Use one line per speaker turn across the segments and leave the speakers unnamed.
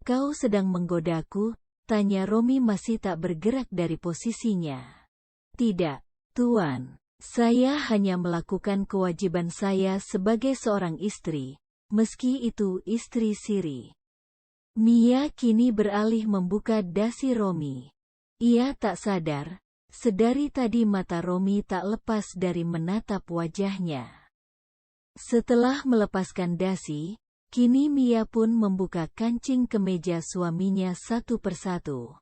Kau sedang menggodaku? Tanya Romi masih tak bergerak dari posisinya. Tidak, Tuan. Saya hanya melakukan kewajiban saya sebagai seorang istri, meski itu istri siri. Mia kini beralih membuka dasi Romi. Ia tak sadar, sedari tadi mata Romi tak lepas dari menatap wajahnya. Setelah melepaskan dasi, kini Mia pun membuka kancing kemeja suaminya satu persatu.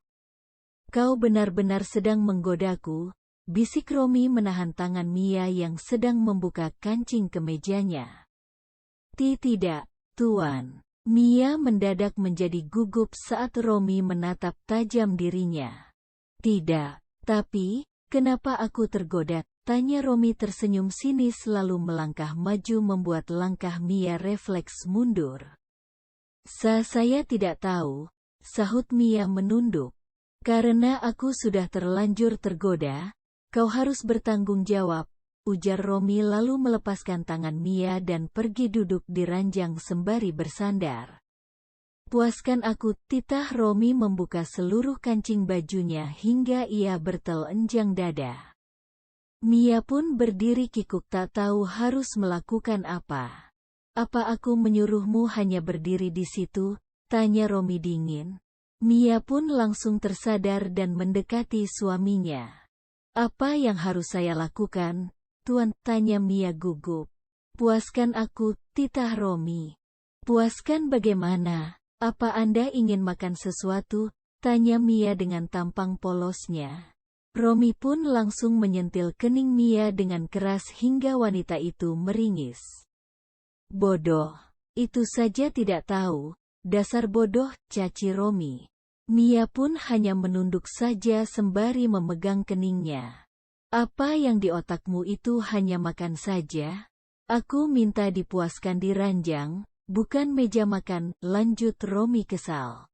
Kau benar-benar sedang menggodaku, bisik Romi menahan tangan Mia yang sedang membuka kancing kemejanya. Tidak, Tuan. Mia mendadak menjadi gugup saat Romi menatap tajam dirinya. Tidak, tapi, kenapa aku tergoda? Tanya Romi tersenyum sinis lalu melangkah maju membuat langkah Mia refleks mundur. Saya tidak tahu, sahut Mia menunduk. Karena aku sudah terlanjur tergoda, kau harus bertanggung jawab, ujar Romi lalu melepaskan tangan Mia dan pergi duduk di ranjang sembari bersandar. Puaskan aku, titah Romi membuka seluruh kancing bajunya hingga ia bertelanjang dada. Mia pun berdiri kikuk tak tahu harus melakukan apa. Apa aku menyuruhmu hanya berdiri di situ? Tanya Romi dingin. Mia pun langsung tersadar dan mendekati suaminya. Apa yang harus saya lakukan, Tuan? Tanya Mia gugup. Puaskan aku, titah Romi. Puaskan bagaimana? Apa Anda ingin makan sesuatu? Tanya Mia dengan tampang polosnya. Romi pun langsung menyentil kening Mia dengan keras hingga wanita itu meringis. Bodoh, itu saja tidak tahu, dasar bodoh, caci Romi. Mia pun hanya menunduk saja sembari memegang keningnya. Apa yang di otakmu itu hanya makan saja? Aku minta dipuaskan di ranjang, bukan meja makan, lanjut Romi kesal.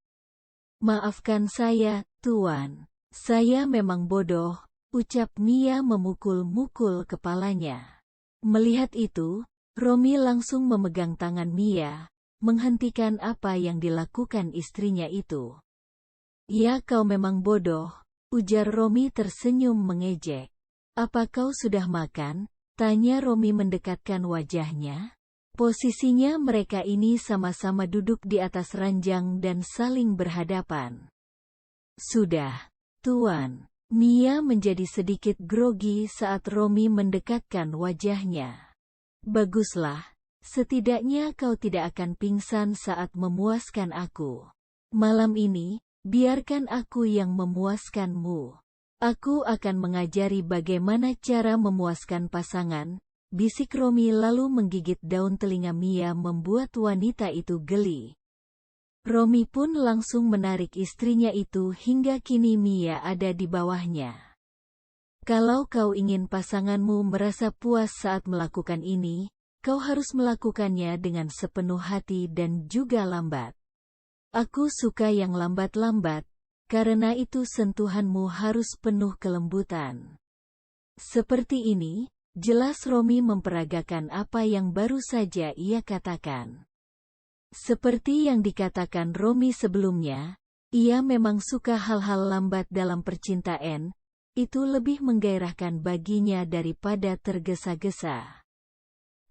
Maafkan saya, Tuan. Saya memang bodoh, ucap Mia memukul-mukul kepalanya. Melihat itu, Romi langsung memegang tangan Mia, menghentikan apa yang dilakukan istrinya itu. Ya kau memang bodoh, ujar Romi tersenyum mengejek. Apa kau sudah makan? Tanya Romi mendekatkan wajahnya. Posisinya mereka ini sama-sama duduk di atas ranjang dan saling berhadapan. Sudah, Tuan. Mia menjadi sedikit grogi saat Romi mendekatkan wajahnya. Baguslah, setidaknya kau tidak akan pingsan saat memuaskan aku. Malam ini, biarkan aku yang memuaskanmu. Aku akan mengajari bagaimana cara memuaskan pasangan, bisik Romi lalu menggigit daun telinga Mia membuat wanita itu geli. Romi pun langsung menarik istrinya itu hingga kini Mia ada di bawahnya. Kalau kau ingin pasanganmu merasa puas saat melakukan ini, kau harus melakukannya dengan sepenuh hati dan juga lambat. Aku suka yang lambat-lambat, karena itu sentuhanmu harus penuh kelembutan. Seperti ini, jelas Romi memperagakan apa yang baru saja ia katakan. Seperti yang dikatakan Romi sebelumnya, ia memang suka hal-hal lambat dalam percintaan, itu lebih menggairahkan baginya daripada tergesa-gesa.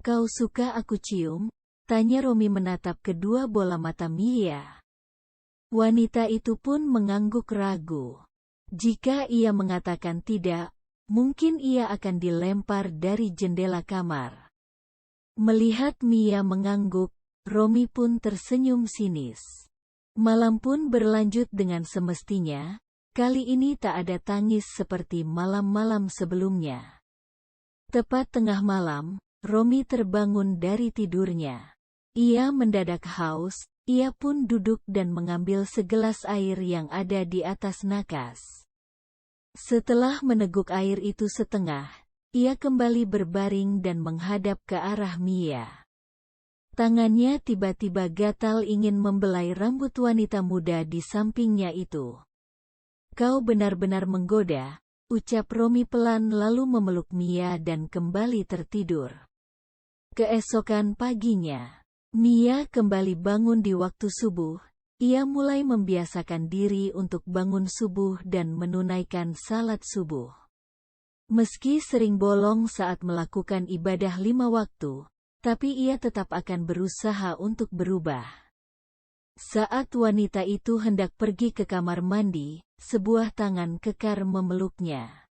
Kau suka aku cium? Tanya Romi menatap kedua bola mata Mia. Wanita itu pun mengangguk ragu. Jika ia mengatakan tidak, mungkin ia akan dilempar dari jendela kamar. Melihat Mia mengangguk, Romi pun tersenyum sinis. Malam pun berlanjut dengan semestinya, kali ini tak ada tangis seperti malam-malam sebelumnya. Tepat tengah malam, Romi terbangun dari tidurnya. Ia mendadak haus. Ia pun duduk dan mengambil segelas air yang ada di atas nakas. Setelah meneguk air itu setengah, ia kembali berbaring dan menghadap ke arah Mia. Tangannya tiba-tiba gatal ingin membelai rambut wanita muda di sampingnya itu. Kau benar-benar menggoda, ucap Romi pelan lalu memeluk Mia dan kembali tertidur. Keesokan paginya, Mia kembali bangun di waktu subuh. ia mulai membiasakan diri untuk bangun subuh dan menunaikan salat subuh. Meski sering bolong saat melakukan ibadah 5 waktu, tapi ia tetap akan berusaha untuk berubah. Saat wanita itu hendak pergi ke kamar mandi, sebuah tangan kekar memeluknya.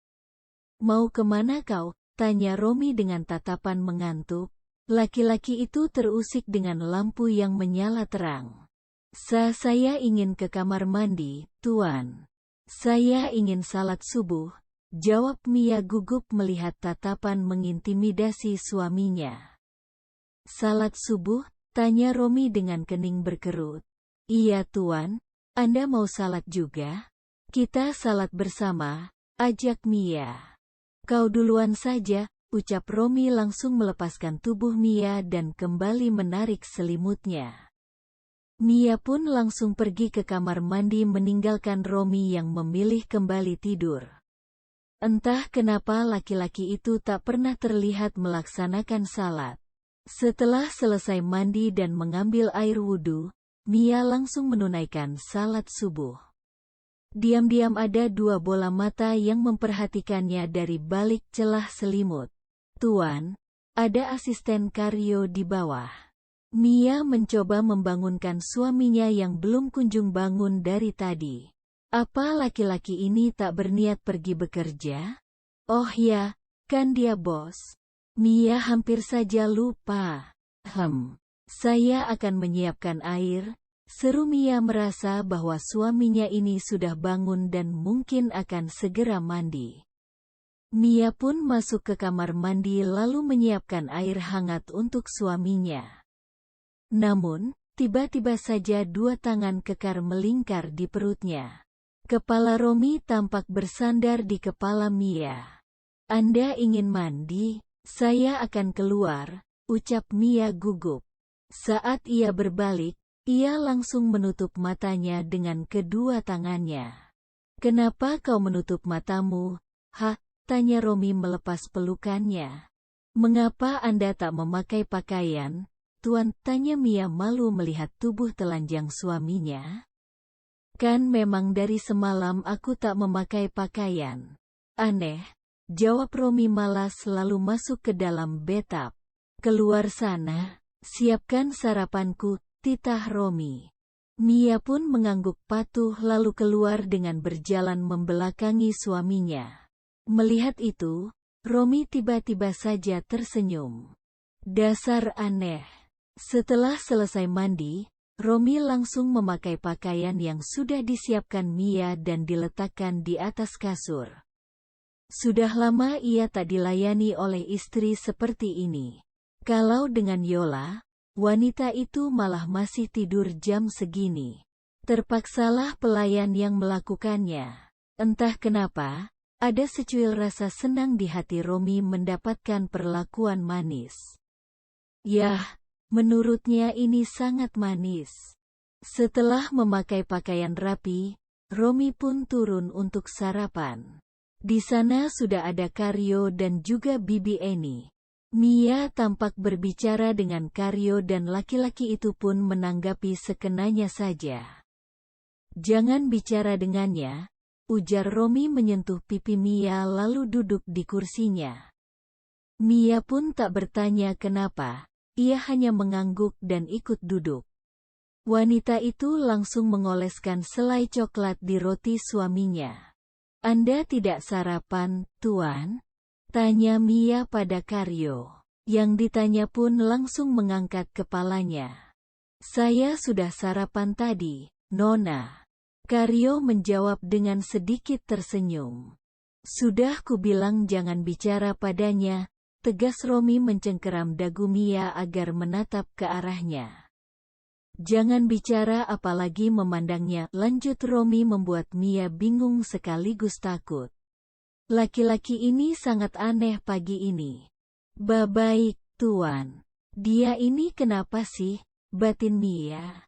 "Mau kemana kau?" tanya Romi dengan tatapan mengantuk. Laki-laki itu terusik dengan lampu yang menyala terang. Saya ingin ke kamar mandi, Tuan." "Saya ingin salat subuh," jawab Mia gugup melihat tatapan mengintimidasi suaminya. "Salat subuh?" tanya Romi dengan kening berkerut. "Iya Tuan, Anda mau salat juga? Kita salat bersama," ajak Mia. "Kau duluan saja," ucap Romi langsung melepaskan tubuh Mia dan kembali menarik selimutnya. Mia pun langsung pergi ke kamar mandi meninggalkan Romi yang memilih kembali tidur. Entah kenapa laki-laki itu tak pernah terlihat melaksanakan salat. Setelah selesai mandi dan mengambil air wudhu, Mia langsung menunaikan salat subuh. Diam-diam ada 2 bola mata yang memperhatikannya dari balik celah selimut. "Tuan, ada asisten Karyo di bawah." Mia mencoba membangunkan suaminya yang belum kunjung bangun dari tadi. "Apa laki-laki ini tak berniat pergi bekerja?" "Oh ya, kan dia bos." Mia hampir saja lupa. Saya akan menyiapkan air," seru Mia merasa bahwa suaminya ini sudah bangun dan mungkin akan segera mandi. Mia pun masuk ke kamar mandi lalu menyiapkan air hangat untuk suaminya. Namun, tiba-tiba saja 2 tangan kekar melingkar di perutnya. Kepala Romi tampak bersandar di kepala Mia. "Anda ingin mandi? Saya akan keluar," ucap Mia gugup. Saat ia berbalik, ia langsung menutup matanya dengan kedua tangannya. "Kenapa kau menutup matamu?" tanya Romi melepas pelukannya. "Mengapa Anda tak memakai pakaian, Tuan?" tanya Mia malu melihat tubuh telanjang suaminya. "Kan memang dari semalam aku tak memakai pakaian." "Aneh," jawab Romi malas lalu masuk ke dalam bathtub. "Keluar sana, siapkan sarapanku," titah Romi. Mia pun mengangguk patuh lalu keluar dengan berjalan membelakangi suaminya. Melihat itu, Romi tiba-tiba saja tersenyum. "Dasar aneh." Setelah selesai mandi, Romi langsung memakai pakaian yang sudah disiapkan Mia dan diletakkan di atas kasur. Sudah lama ia tak dilayani oleh istri seperti ini. Kalau dengan Yola, wanita itu malah masih tidur jam segini. Terpaksalah pelayan yang melakukannya. Entah kenapa, ada secuil rasa senang di hati Romi mendapatkan perlakuan manis. Yah, menurutnya ini sangat manis. Setelah memakai pakaian rapi, Romi pun turun untuk sarapan. Di sana sudah ada Karyo dan juga Bibi Eni. Mia tampak berbicara dengan Karyo dan laki-laki itu pun menanggapi sekenanya saja. "Jangan bicara dengannya," ujar Romi menyentuh pipi Mia lalu duduk di kursinya. Mia pun tak bertanya kenapa, ia hanya mengangguk dan ikut duduk. Wanita itu langsung mengoleskan selai coklat di roti suaminya. "Anda tidak sarapan, Tuan?" tanya Mia pada Karyo. Yang ditanya pun langsung mengangkat kepalanya. "Saya sudah sarapan tadi, Nona." Karyo menjawab dengan sedikit tersenyum. "Sudah kubilang jangan bicara padanya," tegas Romi mencengkeram dagu Mia agar menatap ke arahnya. "Jangan bicara apalagi memandangnya," lanjut Romi membuat Mia bingung sekaligus takut. Laki-laki ini sangat aneh pagi ini. "Baik, Tuan. Dia ini kenapa sih?" batin Mia.